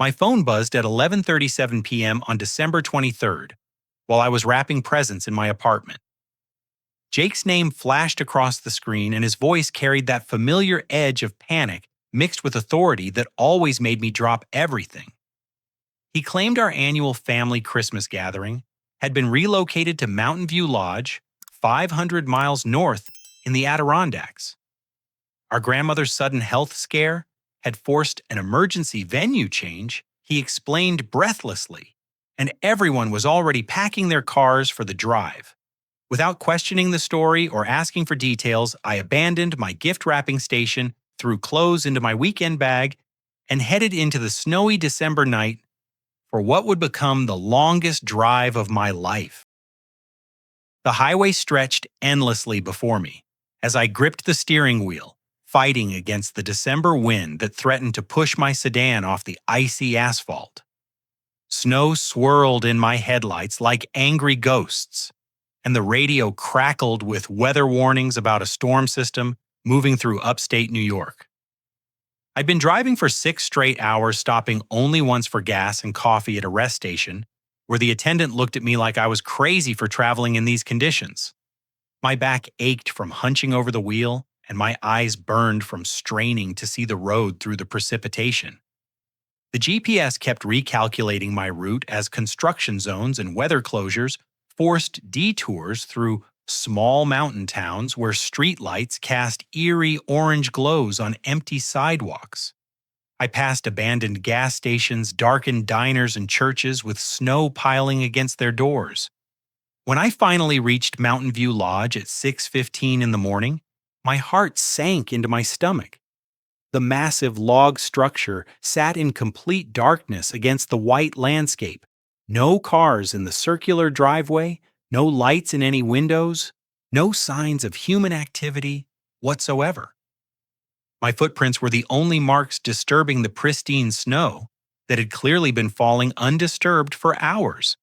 My phone buzzed at 11:37 p.m. on December 23rd, while I was wrapping presents in my apartment. Jake's name flashed across the screen, and his voice carried that familiar edge of panic mixed with authority that always made me drop everything. He claimed our annual family Christmas gathering had been relocated to Mountain View Lodge, 500 miles north in the Adirondacks. Our grandmother's sudden health scare had forced an emergency venue change, he explained breathlessly, and everyone was already packing their cars for the drive. Without questioning the story or asking for details, I abandoned my gift wrapping station, threw clothes into my weekend bag, and headed into the snowy December night for what would become the longest drive of my life. The highway stretched endlessly before me as I gripped the steering wheel, fighting against the December wind that threatened to push my sedan off the icy asphalt. Snow swirled in my headlights like angry ghosts, and the radio crackled with weather warnings about a storm system moving through upstate New York. I'd been driving for 6 straight hours, stopping only once for gas and coffee at a rest station, where the attendant looked at me like I was crazy for traveling in these conditions. My back ached from hunching over the wheel, and my eyes burned from straining to see the road through the precipitation. The GPS kept recalculating my route as construction zones and weather closures forced detours through small mountain towns where streetlights cast eerie orange glows on empty sidewalks. I passed abandoned gas stations, darkened diners, and churches with snow piling against their doors. When I finally reached Mountain View Lodge at 6:15 in the morning, my heart sank into my stomach. The massive log structure sat in complete darkness against the white landscape. No cars in the circular driveway, no lights in any windows, no signs of human activity whatsoever. My footprints were the only marks disturbing the pristine snow that had clearly been falling undisturbed for hours.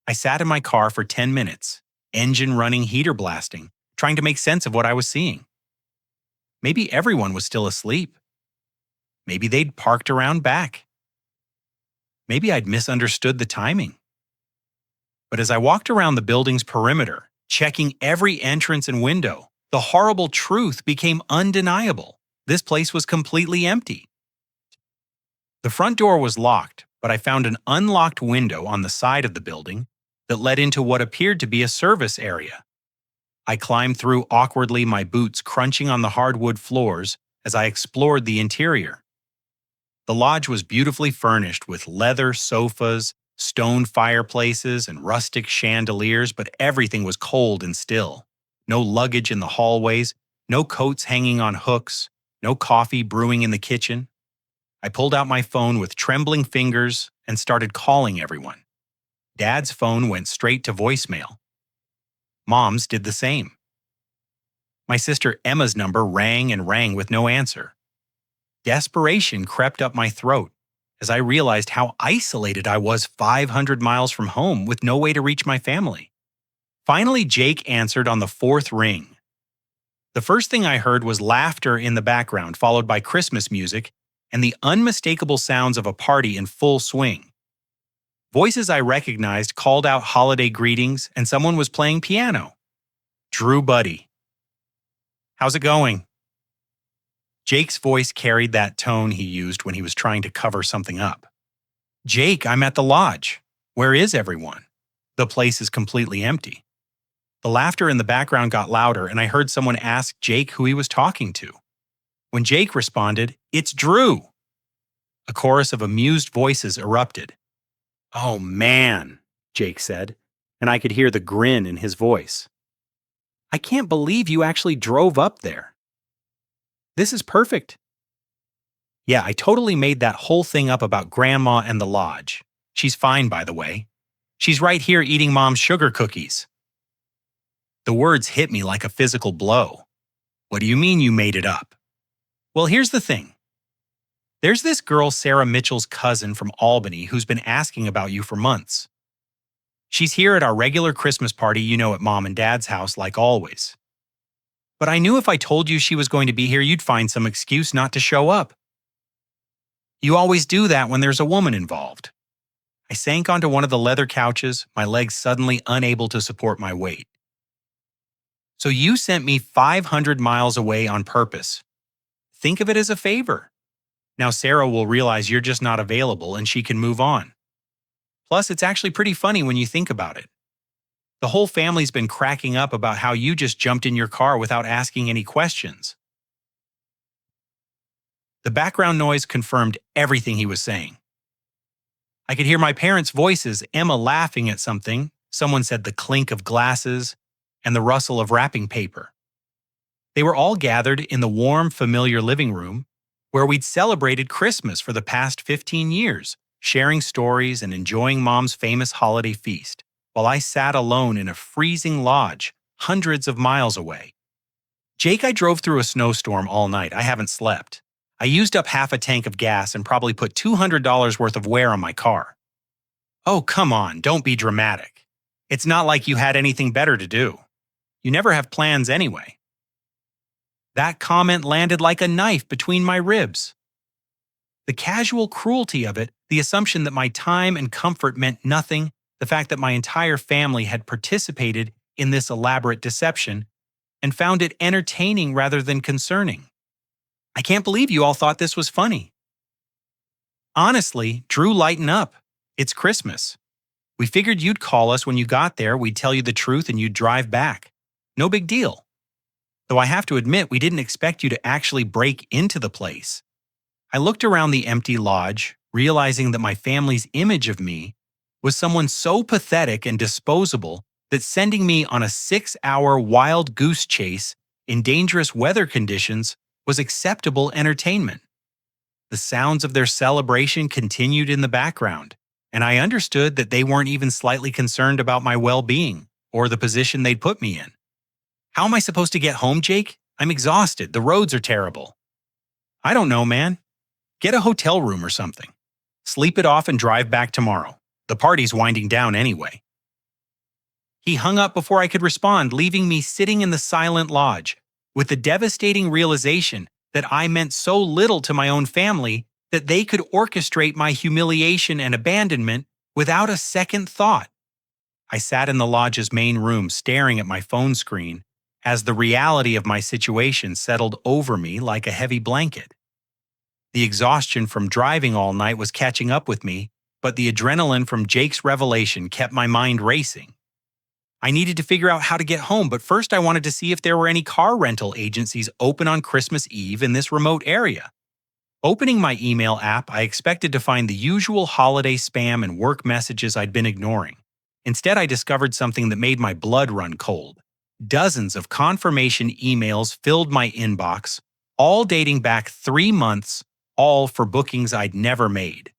I sat in my car for 10 minutes, engine running, heater blasting, trying to make sense of what I was seeing. Maybe everyone was still asleep. Maybe they'd parked around back. Maybe I'd misunderstood the timing. But as I walked around the building's perimeter, checking every entrance and window, the horrible truth became undeniable. This place was completely empty. The front door was locked, but I found an unlocked window on the side of the building that led into what appeared to be a service area. I climbed through awkwardly, my boots crunching on the hardwood floors as I explored the interior. The lodge was beautifully furnished with leather sofas, stone fireplaces, and rustic chandeliers, but everything was cold and still. No luggage in the hallways, no coats hanging on hooks, no coffee brewing in the kitchen. I pulled out my phone with trembling fingers and started calling everyone. Dad's phone went straight to voicemail. Mom's did the same. My sister Emma's number rang and rang with no answer. Desperation crept up my throat as I realized how isolated I was 500 miles from home with no way to reach my family. Finally, Jake answered on the 4th ring. The first thing I heard was laughter in the background, followed by Christmas music and the unmistakable sounds of a party in full swing. Voices I recognized called out holiday greetings, and someone was playing piano. Drew Buddy. How's it going? Jake's voice carried that tone he used when he was trying to cover something up. Jake, I'm at the lodge. Where is everyone? The place is completely empty. The laughter in the background got louder, and I heard someone ask Jake who he was talking to. When Jake responded, "It's Drew!" A chorus of amused voices erupted. "Oh man," Jake said, and I could hear the grin in his voice. "I can't believe you actually drove up there. This is perfect." Yeah, I totally made that whole thing up about Grandma and the lodge. She's fine, by the way. She's right here eating Mom's sugar cookies. The words hit me like a physical blow. What do you mean you made it up? Well, here's the thing. There's this girl, Sarah Mitchell's cousin from Albany, who's been asking about you for months. She's here at our regular Christmas party, at Mom and Dad's house like always. But I knew if I told you she was going to be here, you'd find some excuse not to show up. You always do that when there's a woman involved. I sank onto one of the leather couches, my legs suddenly unable to support my weight. So you sent me 500 miles away on purpose. Think of it as a favor. Now Sarah will realize you're just not available and she can move on. Plus, it's actually pretty funny when you think about it. The whole family's been cracking up about how you just jumped in your car without asking any questions. The background noise confirmed everything he was saying. I could hear my parents' voices, Emma laughing at something, someone said the clink of glasses, and the rustle of wrapping paper. They were all gathered in the warm, familiar living room, where we'd celebrated Christmas for the past 15 years, sharing stories and enjoying Mom's famous holiday feast, while I sat alone in a freezing lodge, hundreds of miles away. Jake, I drove through a snowstorm all night. I haven't slept. I used up half a tank of gas and probably put $200 worth of wear on my car. Oh, come on, don't be dramatic. It's not like you had anything better to do. You never have plans anyway. That comment landed like a knife between my ribs. The casual cruelty of it, the assumption that my time and comfort meant nothing, the fact that my entire family had participated in this elaborate deception and found it entertaining rather than concerning. I can't believe you all thought this was funny. Honestly, Drew, lighten up. It's Christmas. We figured you'd call us when you got there, we'd tell you the truth, and you'd drive back. No big deal. Though I have to admit, we didn't expect you to actually break into the place. I looked around the empty lodge, realizing that my family's image of me was someone so pathetic and disposable that sending me on a 6-hour wild goose chase in dangerous weather conditions was acceptable entertainment. The sounds of their celebration continued in the background, and I understood that they weren't even slightly concerned about my well-being or the position they'd put me in. How am I supposed to get home, Jake? I'm exhausted. The roads are terrible. I don't know, man. Get a hotel room or something. Sleep it off and drive back tomorrow. The party's winding down anyway. He hung up before I could respond, leaving me sitting in the silent lodge, with the devastating realization that I meant so little to my own family that they could orchestrate my humiliation and abandonment without a second thought. I sat in the lodge's main room staring at my phone screen as the reality of my situation settled over me like a heavy blanket. The exhaustion from driving all night was catching up with me, but the adrenaline from Jake's revelation kept my mind racing. I needed to figure out how to get home, but first I wanted to see if there were any car rental agencies open on Christmas Eve in this remote area. Opening my email app, I expected to find the usual holiday spam and work messages I'd been ignoring. Instead, I discovered something that made my blood run cold. Dozens of confirmation emails filled my inbox, all dating back 3 months, all for bookings I'd never made.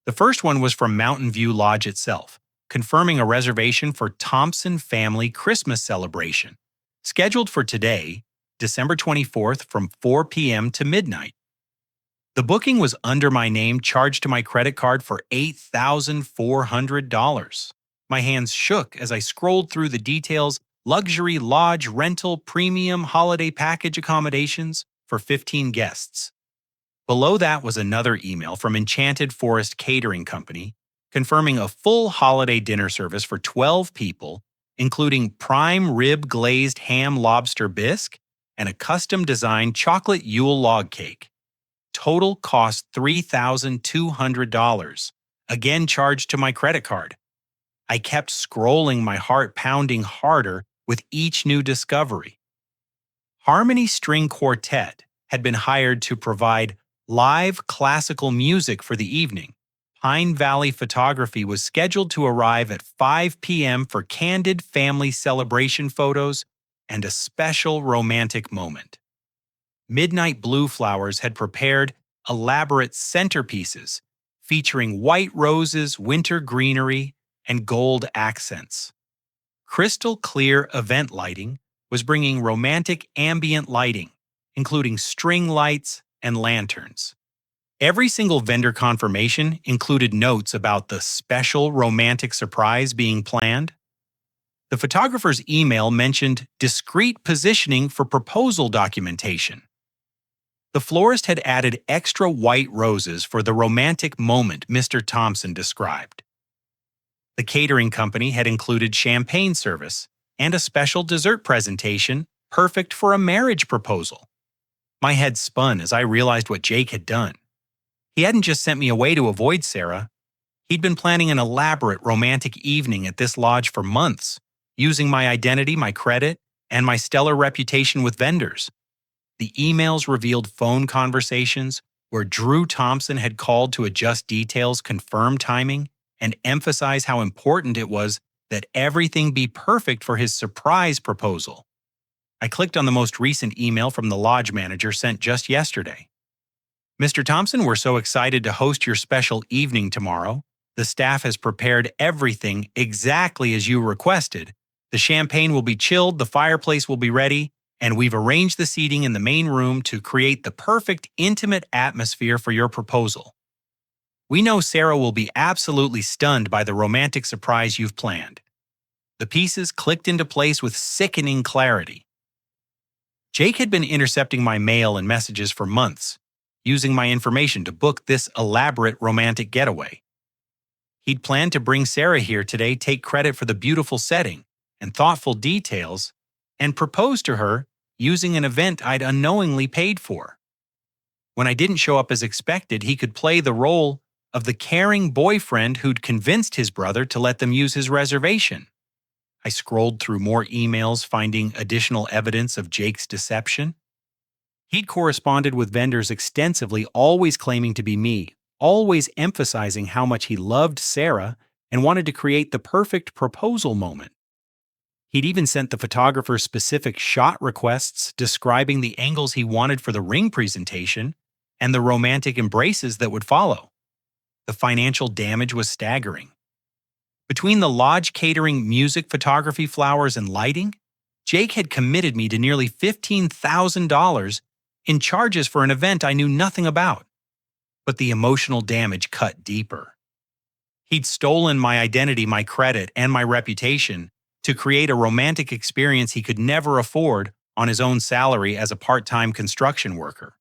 The first one was from Mountain View Lodge itself, confirming a reservation for Thompson Family Christmas Celebration, scheduled for today, December 24th from 4 p.m. to midnight. The booking was under my name, charged to my credit card for $8,400. My hands shook as I scrolled through the details: luxury lodge rental premium holiday package accommodations for 15 guests. Below that was another email from Enchanted Forest Catering Company, confirming a full holiday dinner service for 12 people, including prime rib glazed ham lobster bisque and a custom-designed chocolate Yule log cake. Total cost $3,200, again charged to my credit card. I kept scrolling, my heart pounding harder with each new discovery. Harmony String Quartet had been hired to provide live classical music for the evening. Pine Valley Photography was scheduled to arrive at 5 p.m. for candid family celebration photos and a special romantic moment. Midnight Blue Flowers had prepared elaborate centerpieces featuring white roses, winter greenery, and gold accents. Crystal Clear Event Lighting was bringing romantic ambient lighting, including string lights and lanterns. Every single vendor confirmation included notes about the special romantic surprise being planned. The photographer's email mentioned discreet positioning for proposal documentation. The florist had added extra white roses for the romantic moment Mr. Thompson described. The catering company had included champagne service and a special dessert presentation perfect for a marriage proposal. My head spun as I realized what Jake had done. He hadn't just sent me away to avoid Sarah. He'd been planning an elaborate romantic evening at this lodge for months, using my identity, my credit, and my stellar reputation with vendors. The emails revealed phone conversations where Drew Thompson had called to adjust details, confirm timing, and emphasize how important it was that everything be perfect for his surprise proposal. I clicked on the most recent email from the lodge manager sent just yesterday. Mr. Thompson, we're so excited to host your special evening tomorrow. The staff has prepared everything exactly as you requested. The champagne will be chilled, the fireplace will be ready, and we've arranged the seating in the main room to create the perfect, intimate atmosphere for your proposal. We know Sarah will be absolutely stunned by the romantic surprise you've planned. The pieces clicked into place with sickening clarity. Jake had been intercepting my mail and messages for months, using my information to book this elaborate romantic getaway. He'd planned to bring Sarah here today, take credit for the beautiful setting and thoughtful details, and propose to her using an event I'd unknowingly paid for. When I didn't show up as expected, he could play the role of the caring boyfriend who'd convinced his brother to let them use his reservation. I scrolled through more emails, finding additional evidence of Jake's deception. He'd corresponded with vendors extensively, always claiming to be me, always emphasizing how much he loved Sarah and wanted to create the perfect proposal moment. He'd even sent the photographer specific shot requests describing the angles he wanted for the ring presentation and the romantic embraces that would follow. The financial damage was staggering. Between the lodge catering, music, photography, flowers, and lighting, Jake had committed me to nearly $15,000 in charges for an event I knew nothing about. But the emotional damage cut deeper. He'd stolen my identity, my credit, and my reputation to create a romantic experience he could never afford on his own salary as a part-time construction worker.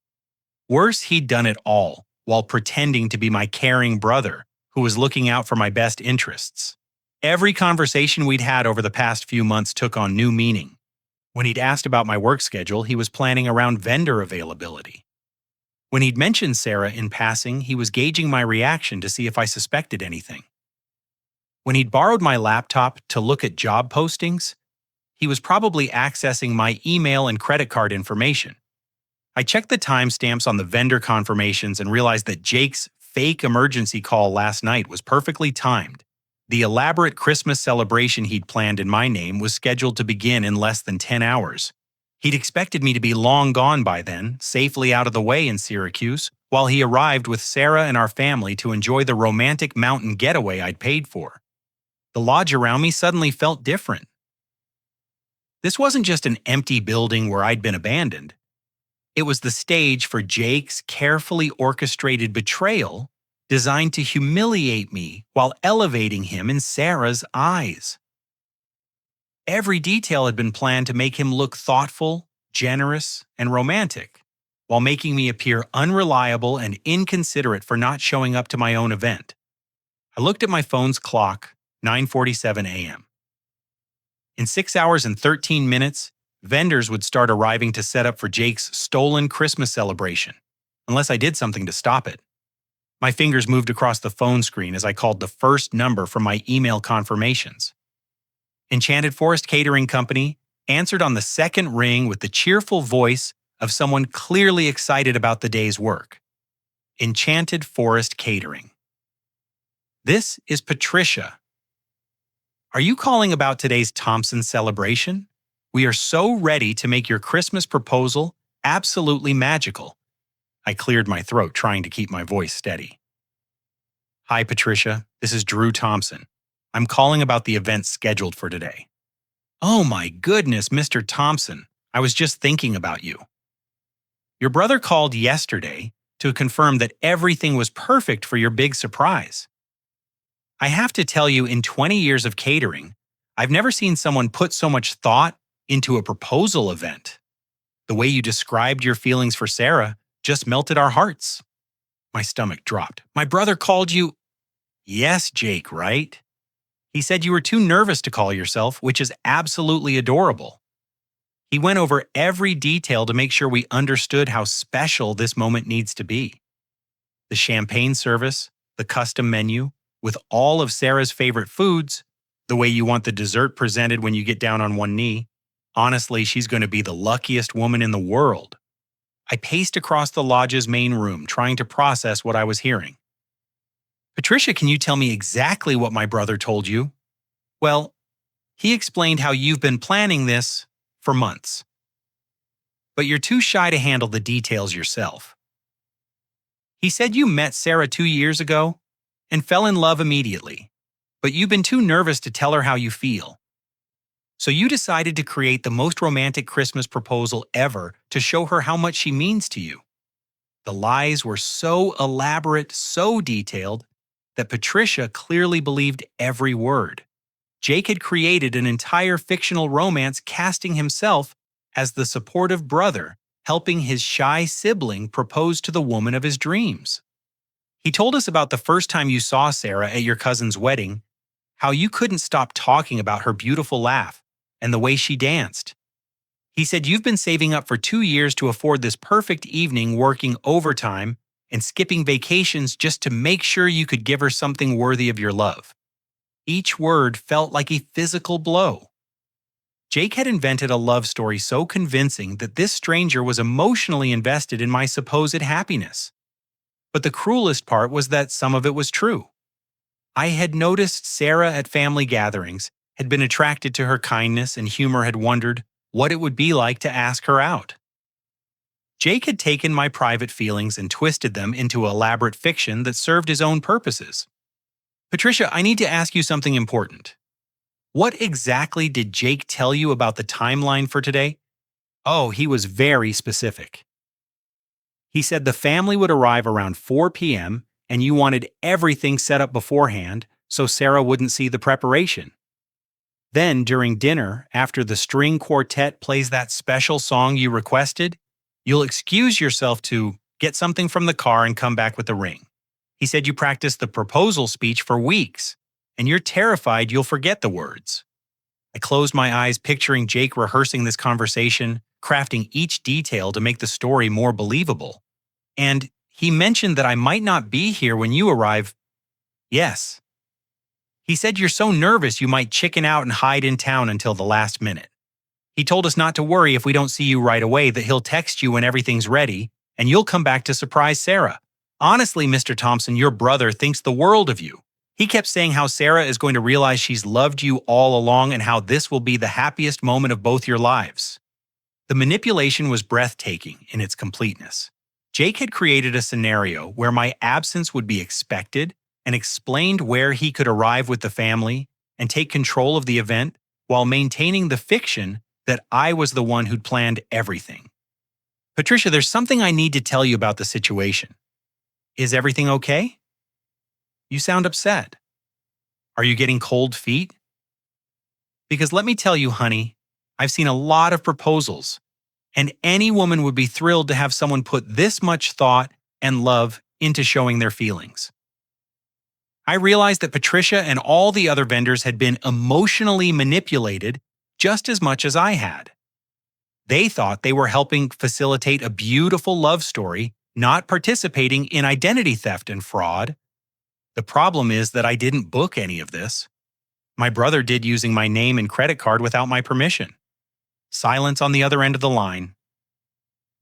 Worse, he'd done it all while pretending to be my caring brother who was looking out for my best interests. Every conversation we'd had over the past few months took on new meaning. When he'd asked about my work schedule, he was planning around vendor availability. When he'd mentioned Sarah in passing, he was gauging my reaction to see if I suspected anything. When he'd borrowed my laptop to look at job postings, he was probably accessing my email and credit card information. I checked the timestamps on the vendor confirmations and realized that Jake's fake emergency call last night was perfectly timed. The elaborate Christmas celebration he'd planned in my name was scheduled to begin in less than 10 hours. He'd expected me to be long gone by then, safely out of the way in Syracuse, while he arrived with Sarah and our family to enjoy the romantic mountain getaway I'd paid for. The lodge around me suddenly felt different. This wasn't just an empty building where I'd been abandoned. It was the stage for Jake's carefully orchestrated betrayal designed to humiliate me while elevating him in Sarah's eyes. Every detail had been planned to make him look thoughtful, generous, and romantic, while making me appear unreliable and inconsiderate for not showing up to my own event. I looked at my phone's clock, 9:47 a.m. In 6 hours and 13 minutes, vendors would start arriving to set up for Jake's stolen Christmas celebration, unless I did something to stop it. My fingers moved across the phone screen as I called the first number from my email confirmations. Enchanted Forest Catering Company answered on the second ring with the cheerful voice of someone clearly excited about the day's work. Enchanted Forest Catering. This is Patricia. Are you calling about today's Thompson celebration? We are so ready to make your Christmas proposal absolutely magical. I cleared my throat, trying to keep my voice steady. Hi, Patricia. This is Drew Thompson. I'm calling about the event scheduled for today. Oh my goodness, Mr. Thompson. I was just thinking about you. Your brother called yesterday to confirm that everything was perfect for your big surprise. I have to tell you, in 20 years of catering, I've never seen someone put so much thought into a proposal event. The way you described your feelings for Sarah just melted our hearts. My stomach dropped. My brother called you. Yes, Jake, right? He said you were too nervous to call yourself, which is absolutely adorable. He went over every detail to make sure we understood how special this moment needs to be. The champagne service, the custom menu, with all of Sarah's favorite foods, the way you want the dessert presented when you get down on one knee. Honestly, she's going to be the luckiest woman in the world. I paced across the lodge's main room, trying to process what I was hearing. Patricia, can you tell me exactly what my brother told you? Well, he explained how you've been planning this for months. But you're too shy to handle the details yourself. He said you met Sarah 2 years ago and fell in love immediately, but you've been too nervous to tell her how you feel. So you decided to create the most romantic Christmas proposal ever to show her how much she means to you. The lies were so elaborate, so detailed, that Patricia clearly believed every word. Jake had created an entire fictional romance casting himself as the supportive brother, helping his shy sibling propose to the woman of his dreams. He told us about the first time you saw Sarah at your cousin's wedding, how you couldn't stop talking about her beautiful laugh and the way she danced. He said you've been saving up for 2 years to afford this perfect evening, working overtime and skipping vacations just to make sure you could give her something worthy of your love. Each word felt like a physical blow. Jake had invented a love story so convincing that this stranger was emotionally invested in my supposed happiness. But the cruelest part was that some of it was true. I had noticed Sarah at family gatherings, had been attracted to her kindness and humor, had wondered what it would be like to ask her out. Jake had taken my private feelings and twisted them into elaborate fiction that served his own purposes. Patricia, I need to ask you something important. What exactly did Jake tell you about the timeline for today? Oh, he was very specific. He said the family would arrive around 4 p.m. and you wanted everything set up beforehand so Sarah wouldn't see the preparation. Then, during dinner, after the string quartet plays that special song you requested, you'll excuse yourself to get something from the car and come back with the ring. He said you practiced the proposal speech for weeks, and you're terrified you'll forget the words. I closed my eyes, picturing Jake rehearsing this conversation, crafting each detail to make the story more believable. And he mentioned that I might not be here when you arrive. Yes. He said you're so nervous you might chicken out and hide in town until the last minute. He told us not to worry if we don't see you right away, that he'll text you when everything's ready, and you'll come back to surprise Sarah. Honestly, Mr. Thompson, your brother thinks the world of you. He kept saying how Sarah is going to realize she's loved you all along and how this will be the happiest moment of both your lives. The manipulation was breathtaking in its completeness. Jake had created a scenario where my absence would be expected and explained where he could arrive with the family and take control of the event while maintaining the fiction that I was the one who'd planned everything. Patricia, there's something I need to tell you about the situation. Is everything okay? You sound upset. Are you getting cold feet? Because let me tell you, honey, I've seen a lot of proposals, and any woman would be thrilled to have someone put this much thought and love into showing their feelings. I realized that Patricia and all the other vendors had been emotionally manipulated just as much as I had. They thought they were helping facilitate a beautiful love story, not participating in identity theft and fraud. The problem is that I didn't book any of this. My brother did, using my name and credit card without my permission. Silence on the other end of the line.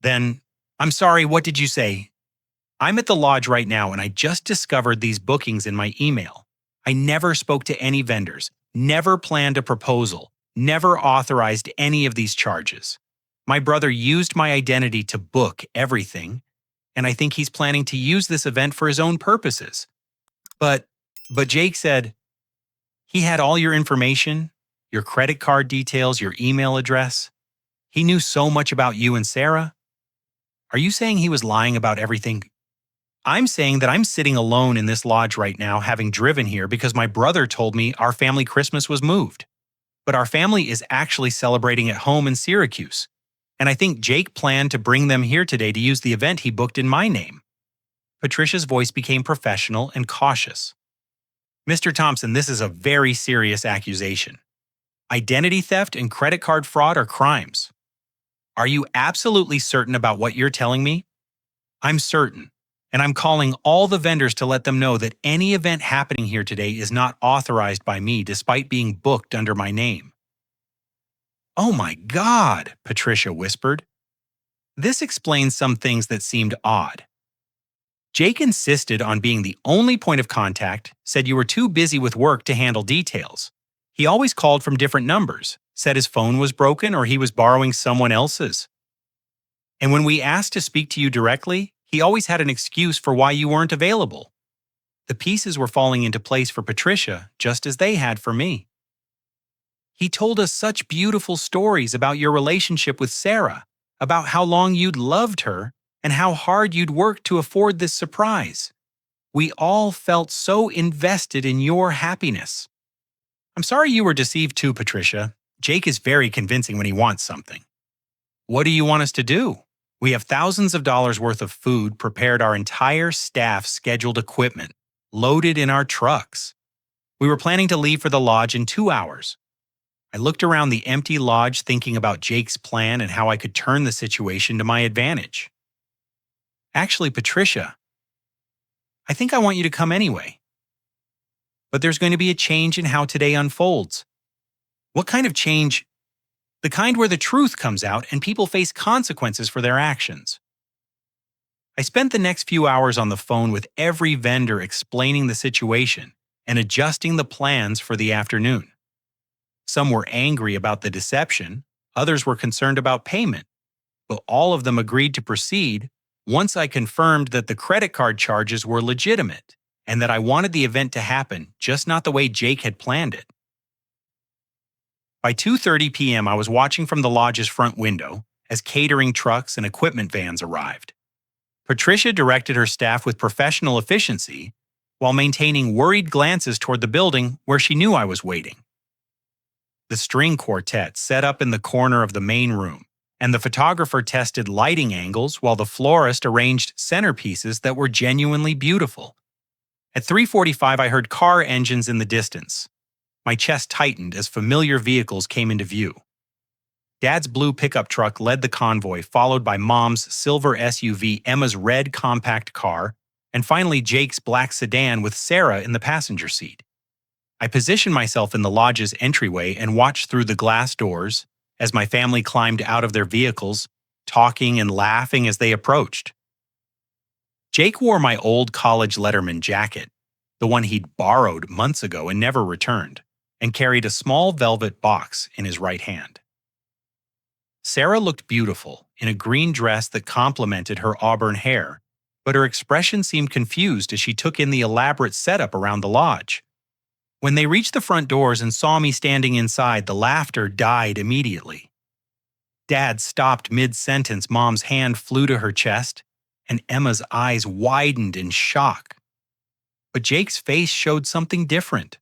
Then, I'm sorry, what did you say? I'm at the lodge right now and I just discovered these bookings in my email. I never spoke to any vendors, never planned a proposal, never authorized any of these charges. My brother used my identity to book everything, and I think he's planning to use this event for his own purposes. But Jake said he had all your information, your credit card details, your email address. He knew so much about you and Sarah. Are you saying he was lying about everything? I'm saying that I'm sitting alone in this lodge right now, having driven here because my brother told me our family Christmas was moved. But our family is actually celebrating at home in Syracuse. and I think Jake planned to bring them here today to use the event he booked in my name." Patricia's voice became professional and cautious. "Mr. Thompson, this is a very serious accusation. Identity theft and credit card fraud are crimes. Are you absolutely certain about what you're telling me?" "I'm certain, and I'm calling all the vendors to let them know that any event happening here today is not authorized by me despite being booked under my name." "Oh my God," Patricia whispered. This explains some things that seemed odd. Jake insisted on being the only point of contact, said you were too busy with work to handle details. He always called from different numbers, said his phone was broken or he was borrowing someone else's. And when we asked to speak to you directly, he always had an excuse for why you weren't available. The pieces were falling into place for Patricia, just as they had for me. He told us such beautiful stories about your relationship with Sarah, about how long you'd loved her, and how hard you'd worked to afford this surprise. We all felt so invested in your happiness. I'm sorry you were deceived too, Patricia. Jake is very convincing when he wants something. What do you want us to do? We have thousands of dollars worth of food, prepared our entire staff scheduled equipment, loaded in our trucks. We were planning to leave for the lodge in 2 hours. I looked around the empty lodge thinking about Jake's plan and how I could turn the situation to my advantage. Actually, Patricia, I think I want you to come anyway. But there's going to be a change in how today unfolds. What kind of change? The kind where the truth comes out and people face consequences for their actions. I spent the next few hours on the phone with every vendor explaining the situation and adjusting the plans for the afternoon. Some were angry about the deception, others were concerned about payment, but all of them agreed to proceed once I confirmed that the credit card charges were legitimate and that I wanted the event to happen, just not the way Jake had planned it. By 2:30 p.m., I was watching from the lodge's front window as catering trucks and equipment vans arrived. Patricia directed her staff with professional efficiency while maintaining worried glances toward the building where she knew I was waiting. The string quartet set up in the corner of the main room, and the photographer tested lighting angles while the florist arranged centerpieces that were genuinely beautiful. At 3:45, I heard car engines in the distance. My chest tightened as familiar vehicles came into view. Dad's blue pickup truck led the convoy, followed by Mom's silver SUV, Emma's red compact car, and finally Jake's black sedan with Sarah in the passenger seat. I positioned myself in the lodge's entryway and watched through the glass doors as my family climbed out of their vehicles, talking and laughing as they approached. Jake wore my old college letterman jacket, the one he'd borrowed months ago and never returned, and carried a small velvet box in his right hand. Sarah looked beautiful in a green dress that complemented her auburn hair, but her expression seemed confused as she took in the elaborate setup around the lodge. When they reached the front doors and saw me standing inside, the laughter died immediately. Dad stopped mid-sentence, Mom's hand flew to her chest, and Emma's eyes widened in shock. But Jake's face showed something different.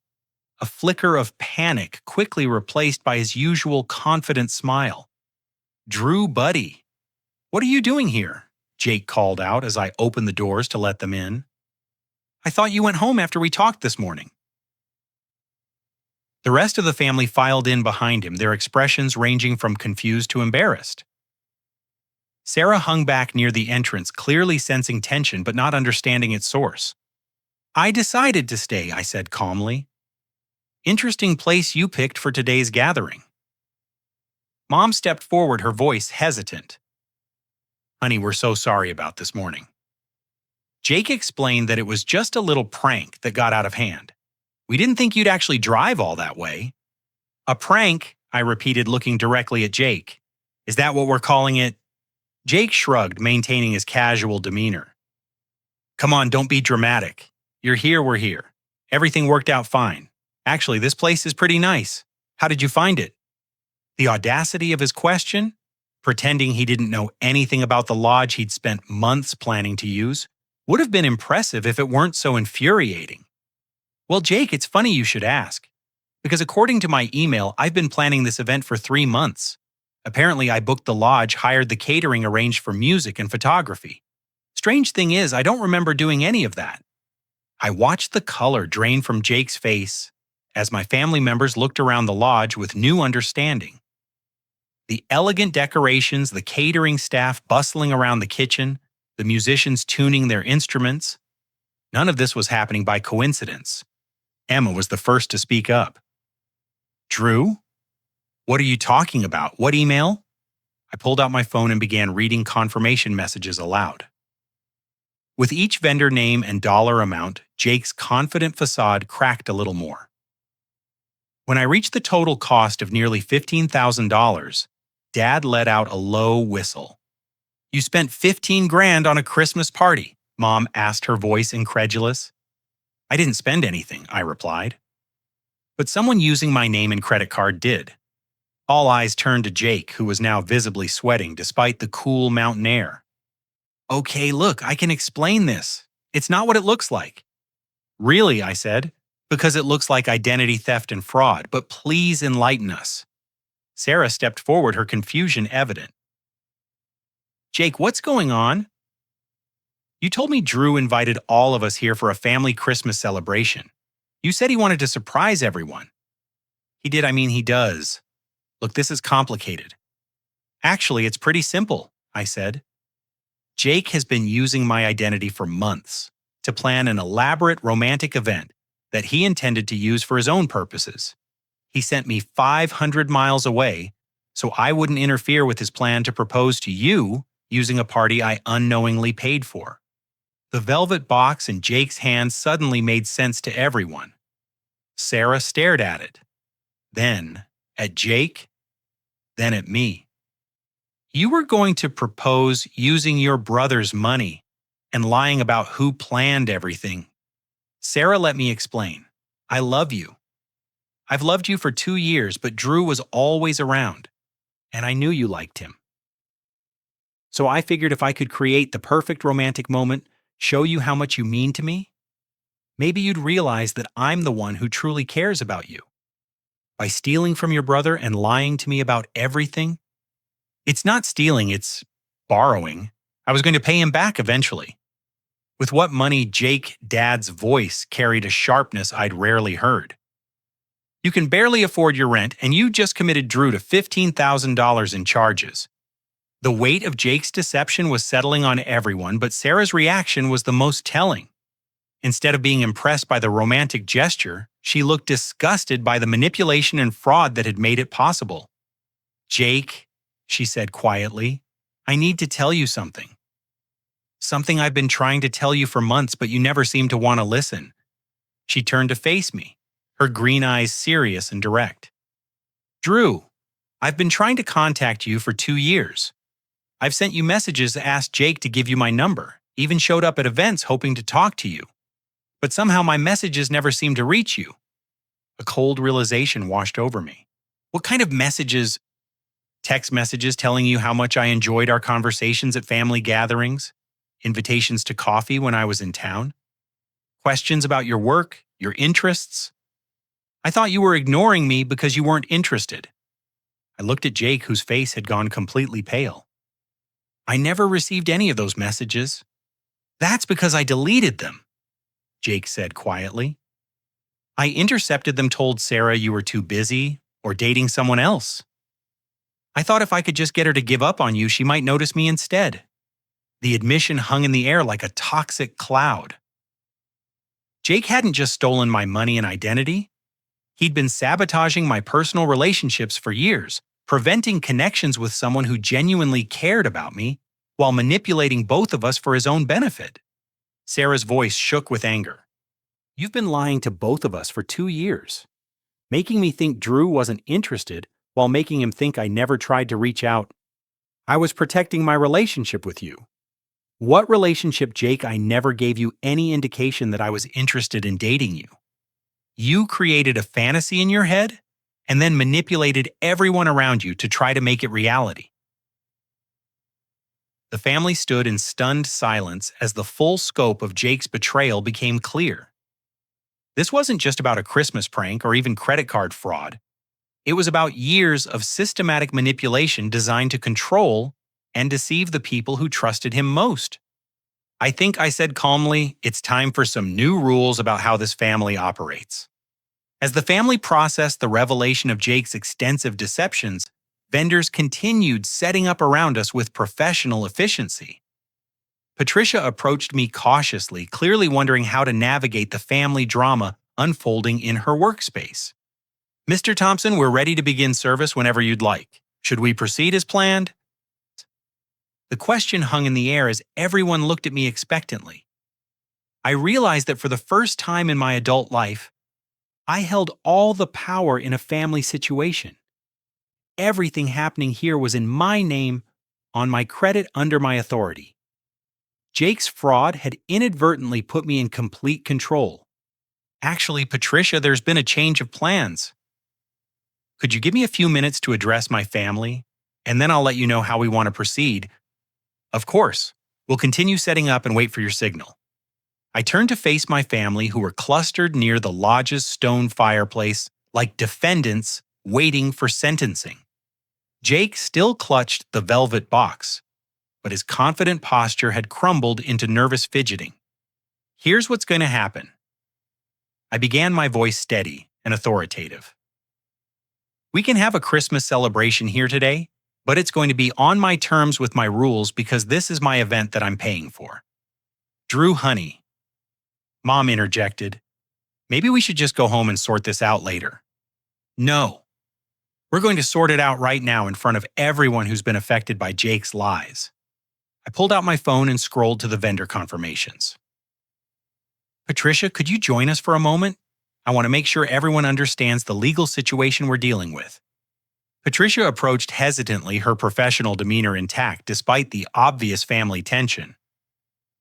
A flicker of panic quickly replaced by his usual confident smile. "Drew, buddy, what are you doing here?" Jake called out as I opened the doors to let them in. "I thought you went home after we talked this morning." The rest of the family filed in behind him, their expressions ranging from confused to embarrassed. Sarah hung back near the entrance, clearly sensing tension but not understanding its source. "I decided to stay," I said calmly. "Interesting place you picked for today's gathering." Mom stepped forward, her voice hesitant. "Honey, we're so sorry about this morning." Jake explained that it was just a little prank that got out of hand. "We didn't think you'd actually drive all that way." "A prank," I repeated, looking directly at Jake. "Is that what we're calling it?" Jake shrugged, maintaining his casual demeanor. "Come on, don't be dramatic. You're here, we're here. Everything worked out fine. Actually, this place is pretty nice. How did you find it?" The audacity of his question, pretending he didn't know anything about the lodge he'd spent months planning to use, would have been impressive if it weren't so infuriating. "Well, Jake, it's funny you should ask. Because according to my email, I've been planning this event for 3 months. Apparently, I booked the lodge, hired the catering, arranged for music and photography. Strange thing is, I don't remember doing any of that. I watched the color drain from Jake's face as my family members looked around the lodge with new understanding. The elegant decorations, the catering staff bustling around the kitchen, the musicians tuning their instruments. None of this was happening by coincidence. Emma was the first to speak up. Drew? What are you talking about? What email? I pulled out my phone and began reading confirmation messages aloud. With each vendor name and dollar amount, Jake's confident facade cracked a little more. When I reached the total cost of nearly $15,000, Dad let out a low whistle. You spent 15 grand on a Christmas party, Mom asked, her voice incredulous. I didn't spend anything, I replied. But someone using my name and credit card did. All eyes turned to Jake, who was now visibly sweating despite the cool mountain air. Okay, look, I can explain this. It's not what it looks like. Really, I said, because it looks like identity theft and fraud, but please enlighten us. Sarah stepped forward, her confusion evident. Jake, what's going on? You told me Drew invited all of us here for a family Christmas celebration. You said he wanted to surprise everyone. He did, he does. Look, this is complicated. Actually, it's pretty simple, I said. Jake has been using my identity for months to plan an elaborate romantic event that he intended to use for his own purposes. He sent me 500 miles away so I wouldn't interfere with his plan to propose to you using a party I unknowingly paid for. The velvet box in Jake's hand suddenly made sense to everyone. Sarah stared at it, then at Jake, then at me. You were going to propose using your brother's money and lying about who planned everything. Sarah let me explain. I love you. I've loved you for 2 years, but Drew was always around, and I knew you liked him. So I figured if I could create the perfect romantic moment, show you how much you mean to me, maybe you'd realize that I'm the one who truly cares about you. By stealing from your brother and lying to me about everything, it's not stealing, it's borrowing. I was going to pay him back eventually. With what money, Jake, Dad's voice carried a sharpness I'd rarely heard. You can barely afford your rent, and you just committed Drew to $15,000 in charges. The weight of Jake's deception was settling on everyone, but Sarah's reaction was the most telling. Instead of being impressed by the romantic gesture, she looked disgusted by the manipulation and fraud that had made it possible. Jake, she said quietly, I need to tell you something. Something I've been trying to tell you for months, but you never seem to want to listen. She turned to face me, her green eyes serious and direct. Drew, I've been trying to contact you for 2 years. I've sent you messages to ask Jake to give you my number, even showed up at events hoping to talk to you. But somehow my messages never seem to reach you. A cold realization washed over me. What kind of messages? Text messages telling you how much I enjoyed our conversations at family gatherings? Invitations to coffee when I was in town? Questions about your work, your interests? I thought you were ignoring me because you weren't interested. I looked at Jake, whose face had gone completely pale. I never received any of those messages. That's because I deleted them, Jake said quietly. I intercepted them, told Sarah you were too busy or dating someone else. I thought if I could just get her to give up on you, she might notice me instead. The admission hung in the air like a toxic cloud. Jake hadn't just stolen my money and identity. He'd been sabotaging my personal relationships for years, preventing connections with someone who genuinely cared about me, while manipulating both of us for his own benefit. Sarah's voice shook with anger. You've been lying to both of us for 2 years, making me think Drew wasn't interested while making him think I never tried to reach out. I was protecting my relationship with you. What relationship, Jake? I never gave you any indication that I was interested in dating you. You created a fantasy in your head and then manipulated everyone around you to try to make it reality. The family stood in stunned silence as the full scope of Jake's betrayal became clear. This wasn't just about a Christmas prank or even credit card fraud. It was about years of systematic manipulation designed to control and deceive the people who trusted him most. I think I said calmly, it's time for some new rules about how this family operates. As the family processed the revelation of Jake's extensive deceptions, vendors continued setting up around us with professional efficiency. Patricia approached me cautiously, clearly wondering how to navigate the family drama unfolding in her workspace. Mr. Thompson, we're ready to begin service whenever you'd like. Should we proceed as planned? The question hung in the air as everyone looked at me expectantly. I realized that for the first time in my adult life, I held all the power in a family situation. Everything happening here was in my name, on my credit, under my authority. Jake's fraud had inadvertently put me in complete control. Actually, Patricia, there's been a change of plans. Could you give me a few minutes to address my family, and then I'll let you know how we want to proceed? Of course. We'll continue setting up and wait for your signal. I turned to face my family, who were clustered near the lodge's stone fireplace like defendants waiting for sentencing. Jake still clutched the velvet box, but his confident posture had crumbled into nervous fidgeting. Here's what's going to happen. I began, my voice steady and authoritative. We can have a Christmas celebration here today, but it's going to be on my terms with my rules because this is my event that I'm paying for. Drew, honey. Mom interjected. Maybe we should just go home and sort this out later. No. We're going to sort it out right now in front of everyone who's been affected by Jake's lies. I pulled out my phone and scrolled to the vendor confirmations. Patricia, could you join us for a moment? I want to make sure everyone understands the legal situation we're dealing with. Patricia approached hesitantly, her professional demeanor intact despite the obvious family tension.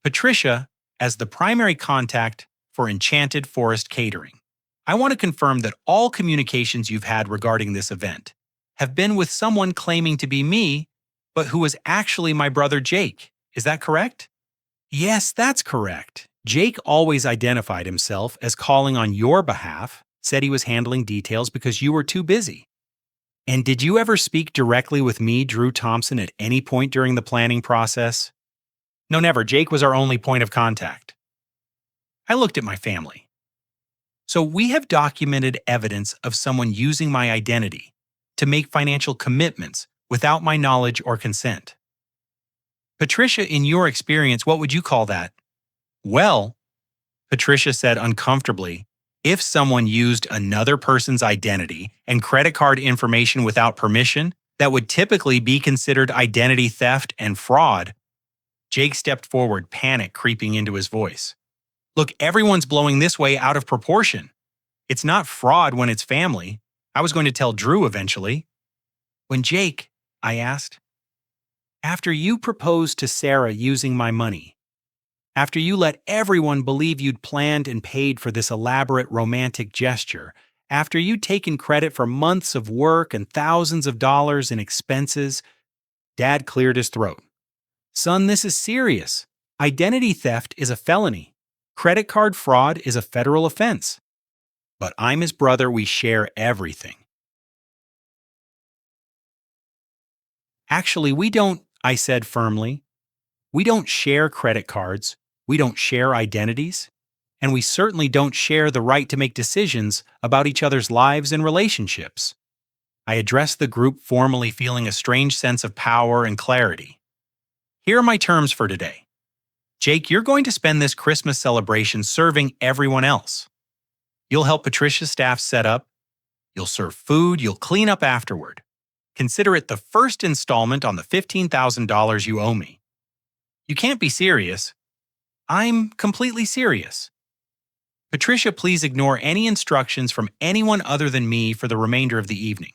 Patricia, as the primary contact for Enchanted Forest Catering, I want to confirm that all communications you've had regarding this event have been with someone claiming to be me, but who was actually my brother Jake. Is that correct? Yes, that's correct. Jake always identified himself as calling on your behalf, said he was handling details because you were too busy. And did you ever speak directly with me, Drew Thompson, at any point during the planning process? No, never. Jake was our only point of contact. I looked at my family. So we have documented evidence of someone using my identity to make financial commitments without my knowledge or consent. Patricia, in your experience, what would you call that? Well, Patricia said uncomfortably, if someone used another person's identity and credit card information without permission, that would typically be considered identity theft and fraud. Jake stepped forward, panic creeping into his voice. Look, everyone's blowing this way out of proportion. It's not fraud when it's family. I was going to tell Drew eventually. When Jake, I asked, after you proposed to Sarah using my money, after you let everyone believe you'd planned and paid for this elaborate romantic gesture, after you'd taken credit for months of work and thousands of dollars in expenses, Dad cleared his throat. Son, this is serious. Identity theft is a felony. Credit card fraud is a federal offense. But I'm his brother, we share everything. Actually, we don't, I said firmly. We don't share credit cards. We don't share identities, and we certainly don't share the right to make decisions about each other's lives and relationships. I addressed the group formally, feeling a strange sense of power and clarity. Here are my terms for today. Jake, you're going to spend this Christmas celebration serving everyone else. You'll help Patricia's staff set up. You'll serve food. You'll clean up afterward. Consider it the first installment on the $15,000 you owe me. You can't be serious. I'm completely serious. Patricia, please ignore any instructions from anyone other than me for the remainder of the evening.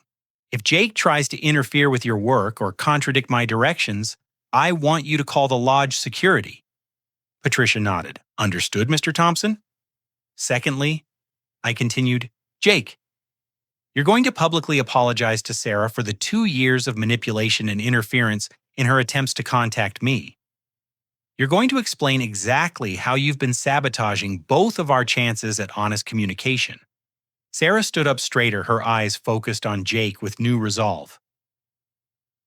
If Jake tries to interfere with your work or contradict my directions, I want you to call the lodge security. Patricia nodded. Understood, Mr. Thompson? Secondly, I continued, Jake, you're going to publicly apologize to Sarah for the 2 years of manipulation and interference in her attempts to contact me. You're going to explain exactly how you've been sabotaging both of our chances at honest communication. Sarah stood up straighter, her eyes focused on Jake with new resolve.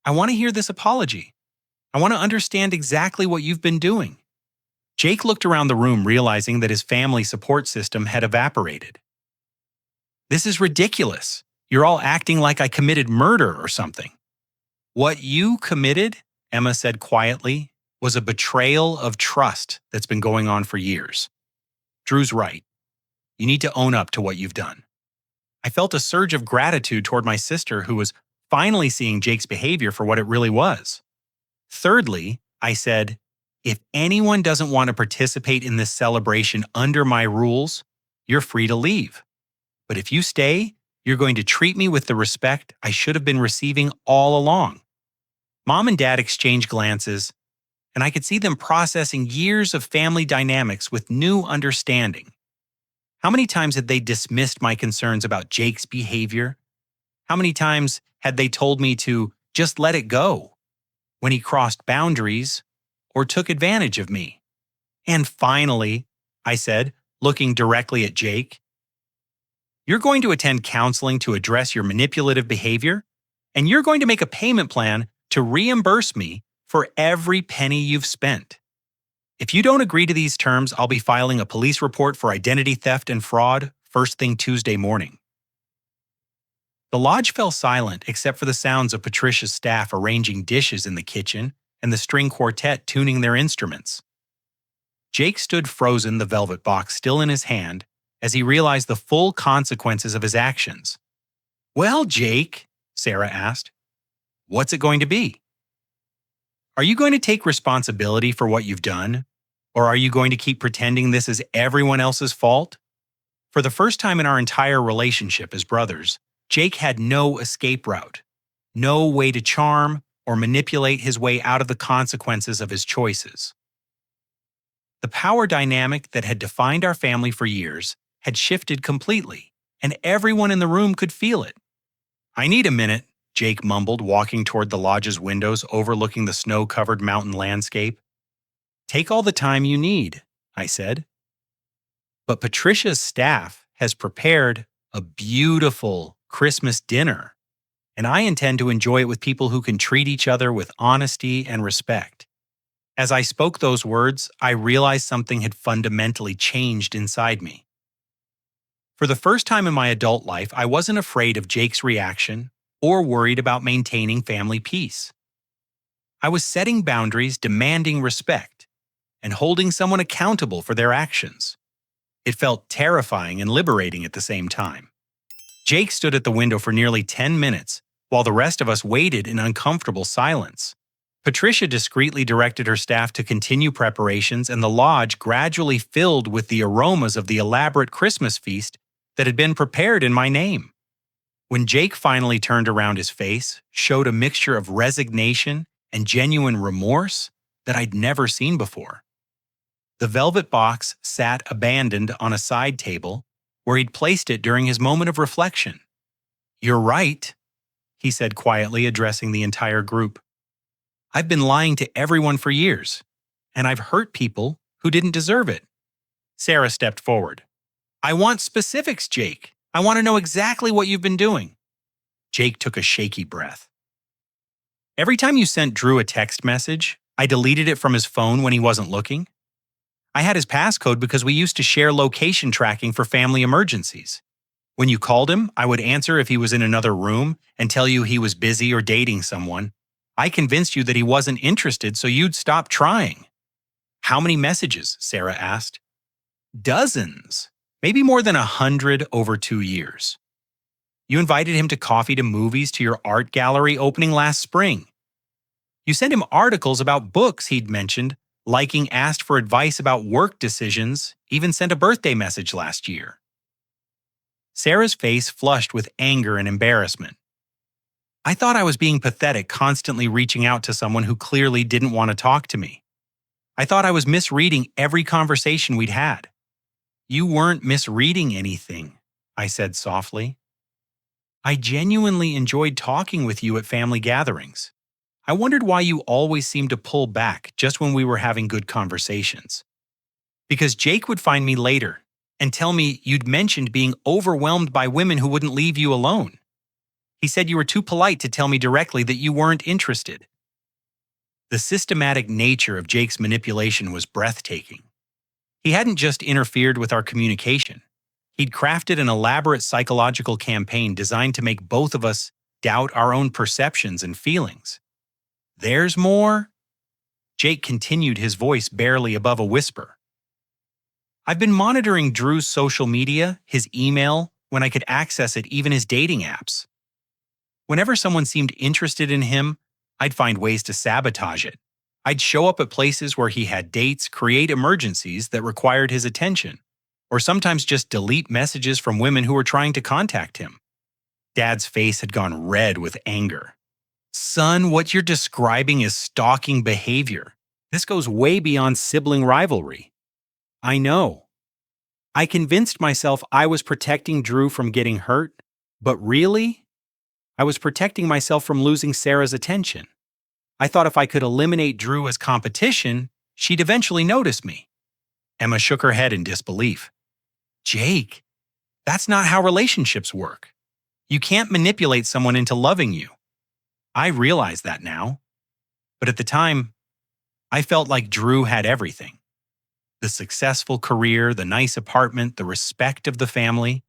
I want to hear this apology. I want to understand exactly what you've been doing. Jake looked around the room, realizing that his family support system had evaporated. This is ridiculous. You're all acting like I committed murder or something. What you committed, Emma said quietly, was a betrayal of trust that's been going on for years. Drew's right. You need to own up to what you've done. I felt a surge of gratitude toward my sister, who was finally seeing Jake's behavior for what it really was. Thirdly, I said, if anyone doesn't want to participate in this celebration under my rules, you're free to leave. But if you stay, you're going to treat me with the respect I should have been receiving all along. Mom and Dad exchanged glances, and I could see them processing years of family dynamics with new understanding. How many times had they dismissed my concerns about Jake's behavior? How many times had they told me to just let it go when he crossed boundaries or took advantage of me? And finally, I said, looking directly at Jake, you're going to attend counseling to address your manipulative behavior, and you're going to make a payment plan to reimburse me for every penny you've spent. If you don't agree to these terms, I'll be filing a police report for identity theft and fraud first thing Tuesday morning. The lodge fell silent except for the sounds of Patricia's staff arranging dishes in the kitchen and the string quartet tuning their instruments. Jake stood frozen, the velvet box still in his hand, as he realized the full consequences of his actions. Well, Jake, Sarah asked, what's it going to be? Are you going to take responsibility for what you've done? Or are you going to keep pretending this is everyone else's fault? For the first time in our entire relationship as brothers, Jake had no escape route, no way to charm or manipulate his way out of the consequences of his choices. The power dynamic that had defined our family for years had shifted completely, and everyone in the room could feel it. I need a minute, Jake mumbled, walking toward the lodge's windows overlooking the snow-covered mountain landscape. Take all the time you need, I said. But Patricia's staff has prepared a beautiful Christmas dinner, and I intend to enjoy it with people who can treat each other with honesty and respect. As I spoke those words, I realized something had fundamentally changed inside me. For the first time in my adult life, I wasn't afraid of Jake's reaction or worried about maintaining family peace. I was setting boundaries, demanding respect, and holding someone accountable for their actions. It felt terrifying and liberating at the same time. Jake stood at the window for nearly 10 minutes, while the rest of us waited in uncomfortable silence. Patricia discreetly directed her staff to continue preparations, and the lodge gradually filled with the aromas of the elaborate Christmas feast that had been prepared in my name. When Jake finally turned around, his face showed a mixture of resignation and genuine remorse that I'd never seen before. The velvet box sat abandoned on a side table where he'd placed it during his moment of reflection. You're right, he said quietly, addressing the entire group. I've been lying to everyone for years, and I've hurt people who didn't deserve it. Sarah stepped forward. I want specifics, Jake. I want to know exactly what you've been doing. Jake took a shaky breath. Every time you sent Drew a text message, I deleted it from his phone when he wasn't looking. I had his passcode because we used to share location tracking for family emergencies. When you called him, I would answer if he was in another room and tell you he was busy or dating someone. I convinced you that he wasn't interested, so you'd stop trying. How many messages? Sarah asked. Dozens. Maybe more than 100 over 2 years. You invited him to coffee, to movies, to your art gallery opening last spring. You sent him articles about books he'd mentioned, liking, asked for advice about work decisions, even sent a birthday message last year. Sarah's face flushed with anger and embarrassment. I thought I was being pathetic, constantly reaching out to someone who clearly didn't want to talk to me. I thought I was misreading every conversation we'd had. You weren't misreading anything, I said softly. I genuinely enjoyed talking with you at family gatherings. I wondered why you always seemed to pull back just when we were having good conversations. Because Jake would find me later, and tell me you'd mentioned being overwhelmed by women who wouldn't leave you alone. He said you were too polite to tell me directly that you weren't interested. The systematic nature of Jake's manipulation was breathtaking. He hadn't just interfered with our communication. He'd crafted an elaborate psychological campaign designed to make both of us doubt our own perceptions and feelings. There's more? Jake continued, his voice barely above a whisper. I've been monitoring Drew's social media, his email, when I could access it, even his dating apps. Whenever someone seemed interested in him, I'd find ways to sabotage it. I'd show up at places where he had dates, create emergencies that required his attention, or sometimes just delete messages from women who were trying to contact him. Dad's face had gone red with anger. Son, what you're describing is stalking behavior. This goes way beyond sibling rivalry. I know. I convinced myself I was protecting Drew from getting hurt, but really? I was protecting myself from losing Sarah's attention. I thought if I could eliminate Drew as competition, she'd eventually notice me. Emma shook her head in disbelief. Jake, that's not how relationships work. You can't manipulate someone into loving you. I realize that now. But at the time, I felt like Drew had everything. The successful career, the nice apartment, the respect of the family.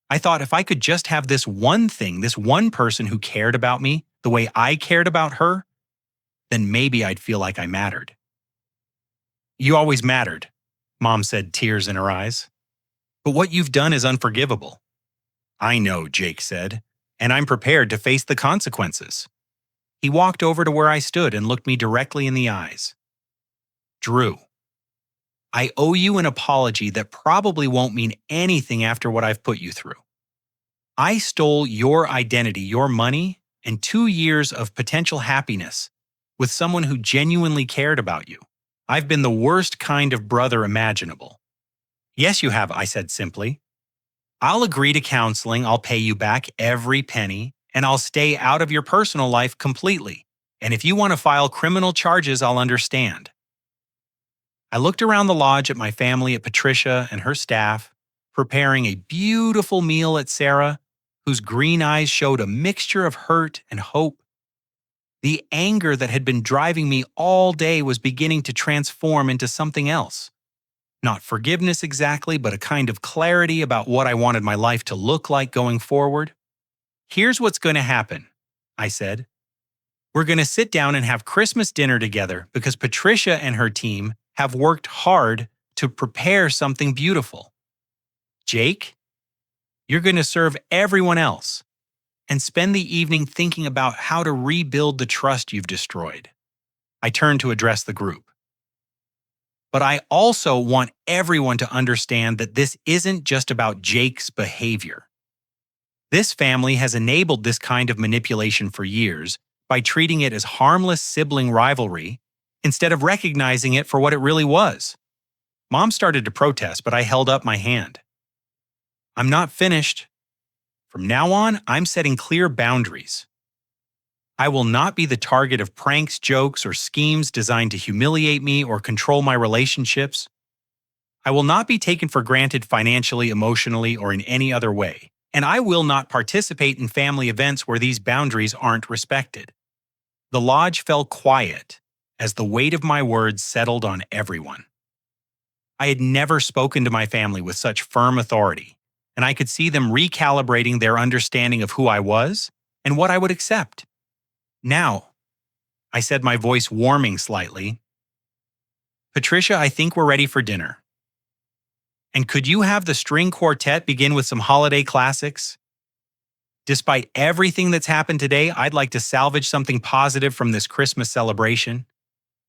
I thought if I could just have this one thing, this one person who cared about me the way I cared about her, then maybe I'd feel like I mattered. You always mattered, Mom said, tears in her eyes. But what you've done is unforgivable. I know, Jake said, and I'm prepared to face the consequences. He walked over to where I stood and looked me directly in the eyes. Drew, I owe you an apology that probably won't mean anything after what I've put you through. I stole your identity, your money, and 2 years of potential happiness with someone who genuinely cared about you. I've been the worst kind of brother imaginable. Yes, you have, I said simply. I'll agree to counseling, I'll pay you back every penny, and I'll stay out of your personal life completely. And if you want to file criminal charges, I'll understand. I looked around the lodge at my family, at Patricia and her staff, preparing a beautiful meal at Sarah, whose green eyes showed a mixture of hurt and hope. The anger that had been driving me all day was beginning to transform into something else. Not forgiveness exactly, but a kind of clarity about what I wanted my life to look like going forward. Here's what's going to happen, I said. We're going to sit down and have Christmas dinner together because Patricia and her team have worked hard to prepare something beautiful. Jake, you're going to serve everyone else and spend the evening thinking about how to rebuild the trust you've destroyed. I turned to address the group. But I also want everyone to understand that this isn't just about Jake's behavior. This family has enabled this kind of manipulation for years by treating it as harmless sibling rivalry instead of recognizing it for what it really was. Mom started to protest, but I held up my hand. I'm not finished. From now on, I'm setting clear boundaries. I will not be the target of pranks, jokes, or schemes designed to humiliate me or control my relationships. I will not be taken for granted financially, emotionally, or in any other way. And I will not participate in family events where these boundaries aren't respected. The lodge fell quiet as the weight of my words settled on everyone. I had never spoken to my family with such firm authority, and I could see them recalibrating their understanding of who I was and what I would accept. Now, I said, my voice warming slightly, Patricia, I think we're ready for dinner. And could you have the string quartet begin with some holiday classics? Despite everything that's happened today, I'd like to salvage something positive from this Christmas celebration.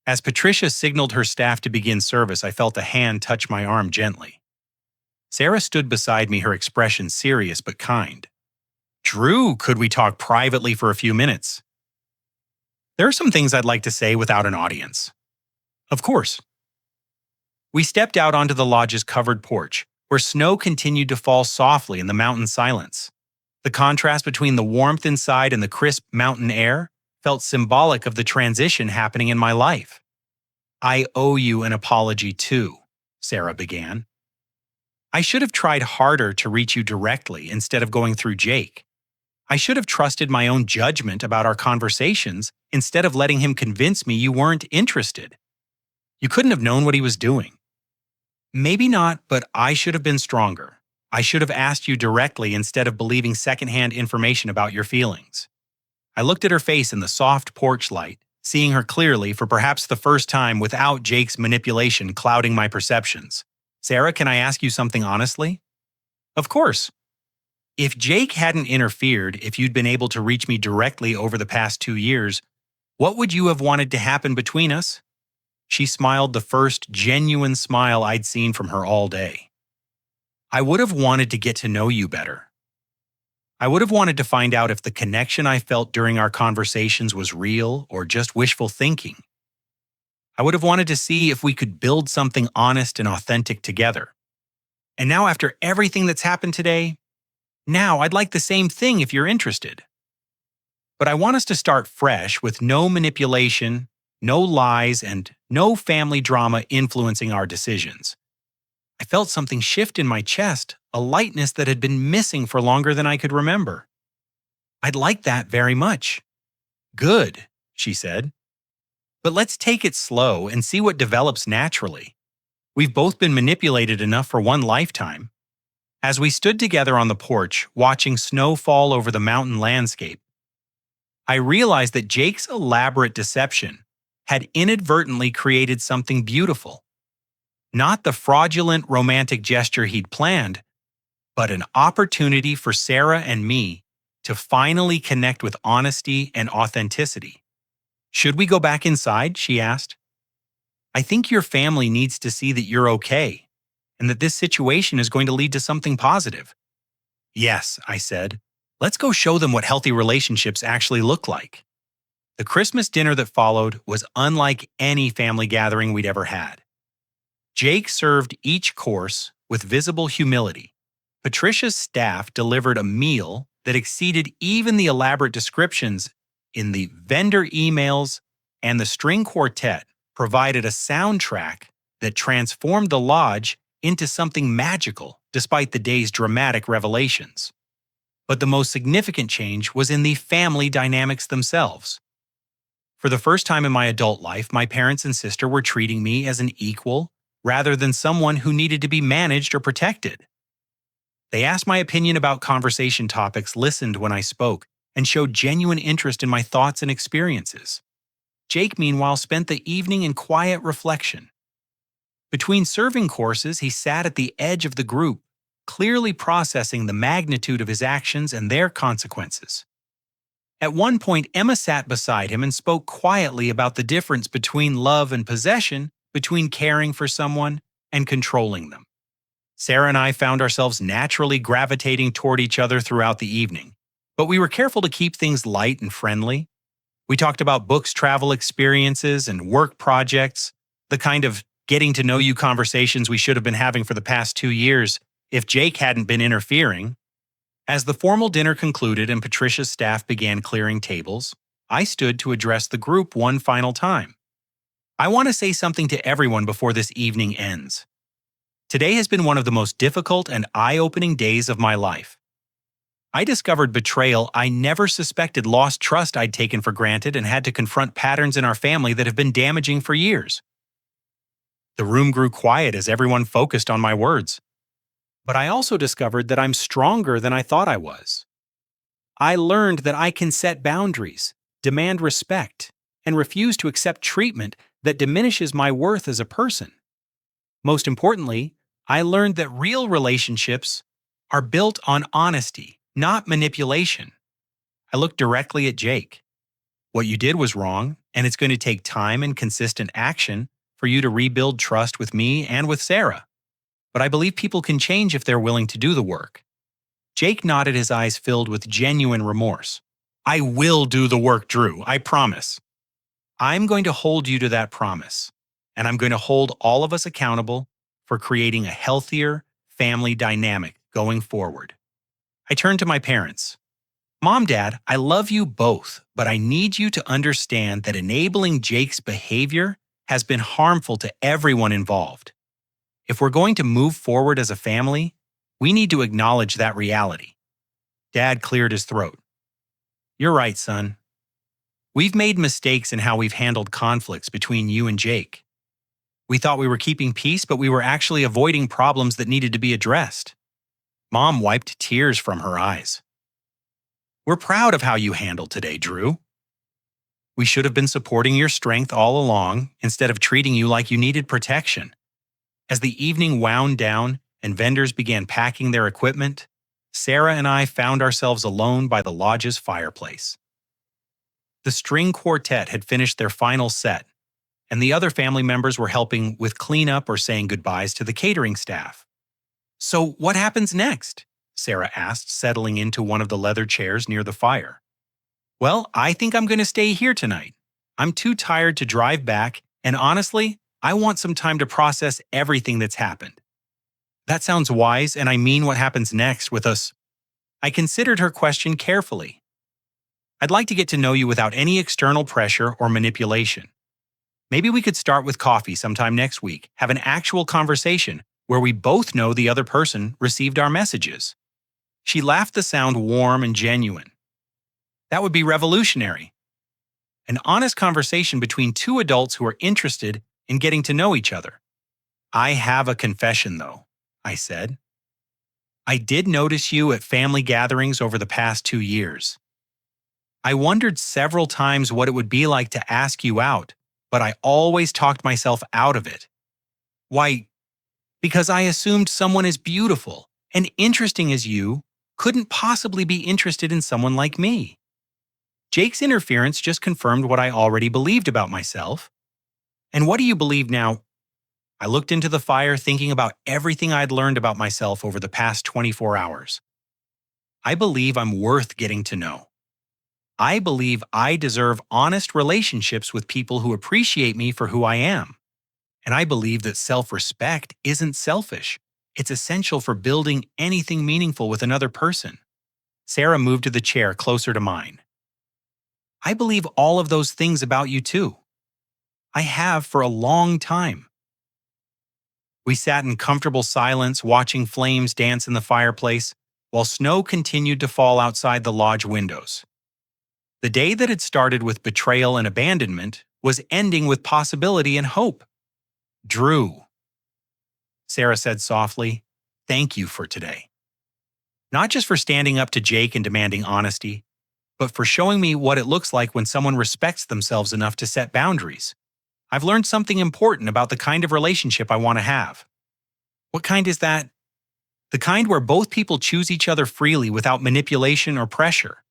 As Patricia signaled her staff to begin service, I felt a hand touch my arm gently. Sarah stood beside me, her expression serious but kind. Drew, could we talk privately for a few minutes? There are some things I'd like to say without an audience. Of course. We stepped out onto the lodge's covered porch, where snow continued to fall softly in the mountain silence. The contrast between the warmth inside and the crisp mountain air felt symbolic of the transition happening in my life. I owe you an apology too, Sarah began. I should have tried harder to reach you directly instead of going through Jake. I should have trusted my own judgment about our conversations instead of letting him convince me you weren't interested. You couldn't have known what he was doing. Maybe not, but I should have been stronger. I should have asked you directly instead of believing secondhand information about your feelings. I looked at her face in the soft porch light, seeing her clearly for perhaps the first time without Jake's manipulation clouding my perceptions. Sarah, can I ask you something honestly? Of course. If Jake hadn't interfered, if you'd been able to reach me directly over the past 2 years, what would you have wanted to happen between us? She smiled, the first genuine smile I'd seen from her all day. I would have wanted to get to know you better. I would have wanted to find out if the connection I felt during our conversations was real or just wishful thinking. I would have wanted to see if we could build something honest and authentic together. And now, after everything that's happened today, now I'd like the same thing if you're interested. But I want us to start fresh with no manipulation, no lies, and no family drama influencing our decisions. I felt something shift in my chest, a lightness that had been missing for longer than I could remember. I'd like that very much. Good, she said. But let's take it slow and see what develops naturally. We've both been manipulated enough for one lifetime. As we stood together on the porch, watching snow fall over the mountain landscape, I realized that Jake's elaborate deception had inadvertently created something beautiful. Not the fraudulent romantic gesture he'd planned, but an opportunity for Sarah and me to finally connect with honesty and authenticity. Should we go back inside? She asked. I think your family needs to see that you're okay, and that this situation is going to lead to something positive. Yes, I said. Let's go show them what healthy relationships actually look like. The Christmas dinner that followed was unlike any family gathering we'd ever had. Jake served each course with visible humility. Patricia's staff delivered a meal that exceeded even the elaborate descriptions in the vendor emails, and the string quartet provided a soundtrack that transformed the lodge into something magical despite the day's dramatic revelations. But the most significant change was in the family dynamics themselves. For the first time in my adult life, my parents and sister were treating me as an equal rather than someone who needed to be managed or protected. They asked my opinion about conversation topics, listened when I spoke, and showed genuine interest in my thoughts and experiences. Jake, meanwhile, spent the evening in quiet reflection. Between serving courses, he sat at the edge of the group, clearly processing the magnitude of his actions and their consequences. At one point, Emma sat beside him and spoke quietly about the difference between love and possession, between caring for someone and controlling them. Sarah and I found ourselves naturally gravitating toward each other throughout the evening, but we were careful to keep things light and friendly. We talked about books, travel experiences, and work projects, the kind of getting to know you conversations we should have been having for the past 2 years if Jake hadn't been interfering. As the formal dinner concluded and Patricia's staff began clearing tables, I stood to address the group one final time. I want to say something to everyone before this evening ends. Today has been one of the most difficult and eye-opening days of my life. I discovered betrayal I never suspected, lost trust I'd taken for granted, and had to confront patterns in our family that have been damaging for years. The room grew quiet as everyone focused on my words. But I also discovered that I'm stronger than I thought I was. I learned that I can set boundaries, demand respect, and refuse to accept treatment that diminishes my worth as a person. Most importantly, I learned that real relationships are built on honesty, not manipulation. I looked directly at Jake. What you did was wrong, and it's going to take time and consistent action for you to rebuild trust with me and with Sarah. But I believe people can change if they're willing to do the work. Jake nodded, his eyes filled with genuine remorse. I will do the work, Drew, I promise. I'm going to hold you to that promise, and I'm going to hold all of us accountable for creating a healthier family dynamic going forward. I turned to my parents. Mom, Dad, I love you both, but I need you to understand that enabling Jake's behavior has been harmful to everyone involved. If we're going to move forward as a family, we need to acknowledge that reality. Dad cleared his throat. You're right, son. We've made mistakes in how we've handled conflicts between you and Jake. We thought we were keeping peace, but we were actually avoiding problems that needed to be addressed. Mom wiped tears from her eyes. We're proud of how you handled today, Drew. We should have been supporting your strength all along instead of treating you like you needed protection. As the evening wound down and vendors began packing their equipment, Sarah and I found ourselves alone by the lodge's fireplace. The string quartet had finished their final set, and the other family members were helping with cleanup or saying goodbyes to the catering staff. So what happens next? Sarah asked, settling into one of the leather chairs near the fire. Well, I think I'm going to stay here tonight. I'm too tired to drive back, and honestly, I want some time to process everything that's happened. That sounds wise, and I mean what happens next with us. I considered her question carefully. I'd like to get to know you without any external pressure or manipulation. Maybe we could start with coffee sometime next week, have an actual conversation where we both know the other person received our messages. She laughed the sound warm and genuine. That would be revolutionary. An honest conversation between two adults who are interested in getting to know each other. I have a confession, though, I said. I did notice you at family gatherings over the past 2 years. I wondered several times what it would be like to ask you out, but I always talked myself out of it. Why? Because I assumed someone as beautiful and interesting as you couldn't possibly be interested in someone like me. Jake's interference just confirmed what I already believed about myself. And what do you believe now? I looked into the fire thinking about everything I'd learned about myself over the past 24 hours. I believe I'm worth getting to know. I believe I deserve honest relationships with people who appreciate me for who I am. And I believe that self-respect isn't selfish. It's essential for building anything meaningful with another person. Sarah moved to the chair closer to mine. I believe all of those things about you too. I have for a long time. We sat in comfortable silence watching flames dance in the fireplace while snow continued to fall outside the lodge windows. The day that had started with betrayal and abandonment was ending with possibility and hope. Drew, Sarah said softly, thank you for today. Not just for standing up to Jake and demanding honesty, but for showing me what it looks like when someone respects themselves enough to set boundaries. I've learned something important about the kind of relationship I want to have. What kind is that? The kind where both people choose each other freely without manipulation or pressure.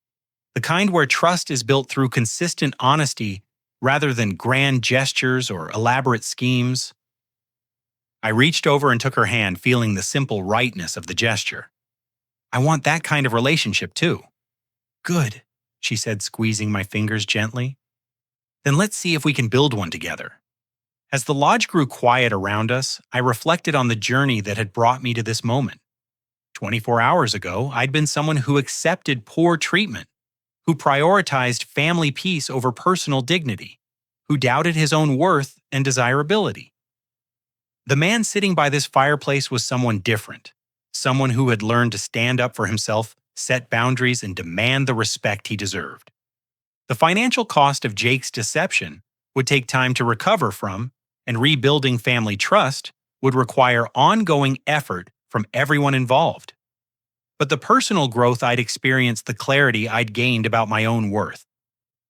The kind where trust is built through consistent honesty rather than grand gestures or elaborate schemes. I reached over and took her hand, feeling the simple rightness of the gesture. I want that kind of relationship too. Good, she said, squeezing my fingers gently. Then let's see if we can build one together. As the lodge grew quiet around us, I reflected on the journey that had brought me to this moment. 24 hours ago, I'd been someone who accepted poor treatment, who prioritized family peace over personal dignity, who doubted his own worth and desirability. The man sitting by this fireplace was someone different, someone who had learned to stand up for himself, set boundaries, and demand the respect he deserved. The financial cost of Jake's deception would take time to recover from, and rebuilding family trust would require ongoing effort from everyone involved. But the personal growth I'd experienced, the clarity I'd gained about my own worth,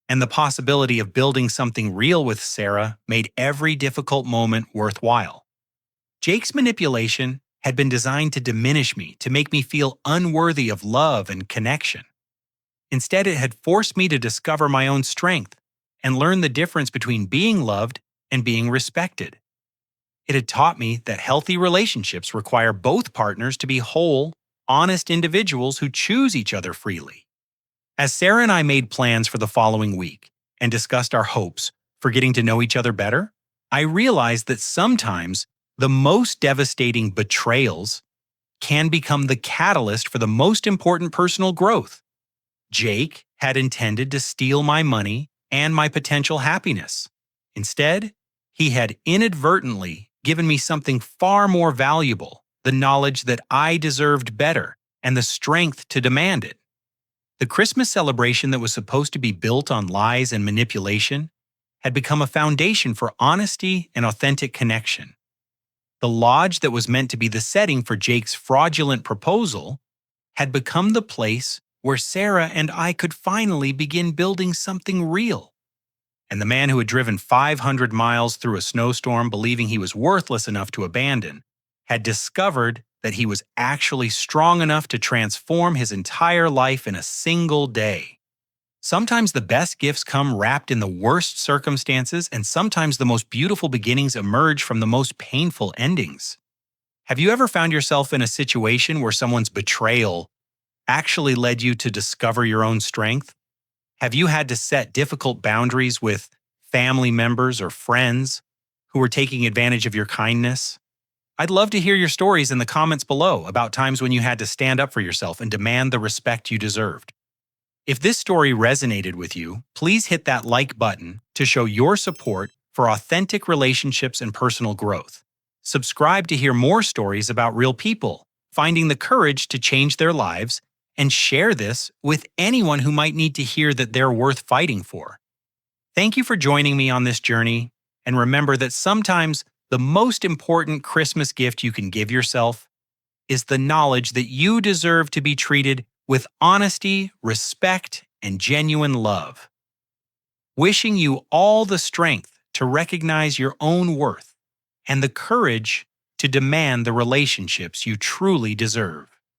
and the possibility of building something real with Sarah made every difficult moment worthwhile. Jake's manipulation had been designed to diminish me, to make me feel unworthy of love and connection. Instead, it had forced me to discover my own strength and learn the difference between being loved and being respected. It had taught me that healthy relationships require both partners to be whole, honest individuals who choose each other freely. As Sarah and I made plans for the following week and discussed our hopes for getting to know each other better, I realized that sometimes the most devastating betrayals can become the catalyst for the most important personal growth. Jake had intended to steal my money and my potential happiness. Instead, he had inadvertently given me something far more valuable, the knowledge that I deserved better and the strength to demand it. The Christmas celebration that was supposed to be built on lies and manipulation had become a foundation for honesty and authentic connection. The lodge that was meant to be the setting for Jake's fraudulent proposal had become the place where Sarah and I could finally begin building something real. And the man who had driven 500 miles through a snowstorm believing he was worthless enough to abandon had discovered that he was actually strong enough to transform his entire life in a single day. Sometimes the best gifts come wrapped in the worst circumstances, and sometimes the most beautiful beginnings emerge from the most painful endings. Have you ever found yourself in a situation where someone's betrayal actually led you to discover your own strength? Have you had to set difficult boundaries with family members or friends who were taking advantage of your kindness? I'd love to hear your stories in the comments below about times when you had to stand up for yourself and demand the respect you deserved. If this story resonated with you, please hit that like button to show your support for authentic relationships and personal growth. Subscribe to hear more stories about real people, finding the courage to change their lives, and share this with anyone who might need to hear that they're worth fighting for. Thank you for joining me on this journey, and remember that sometimes the most important Christmas gift you can give yourself is the knowledge that you deserve to be treated with honesty, respect, and genuine love. Wishing you all the strength to recognize your own worth and the courage to demand the relationships you truly deserve.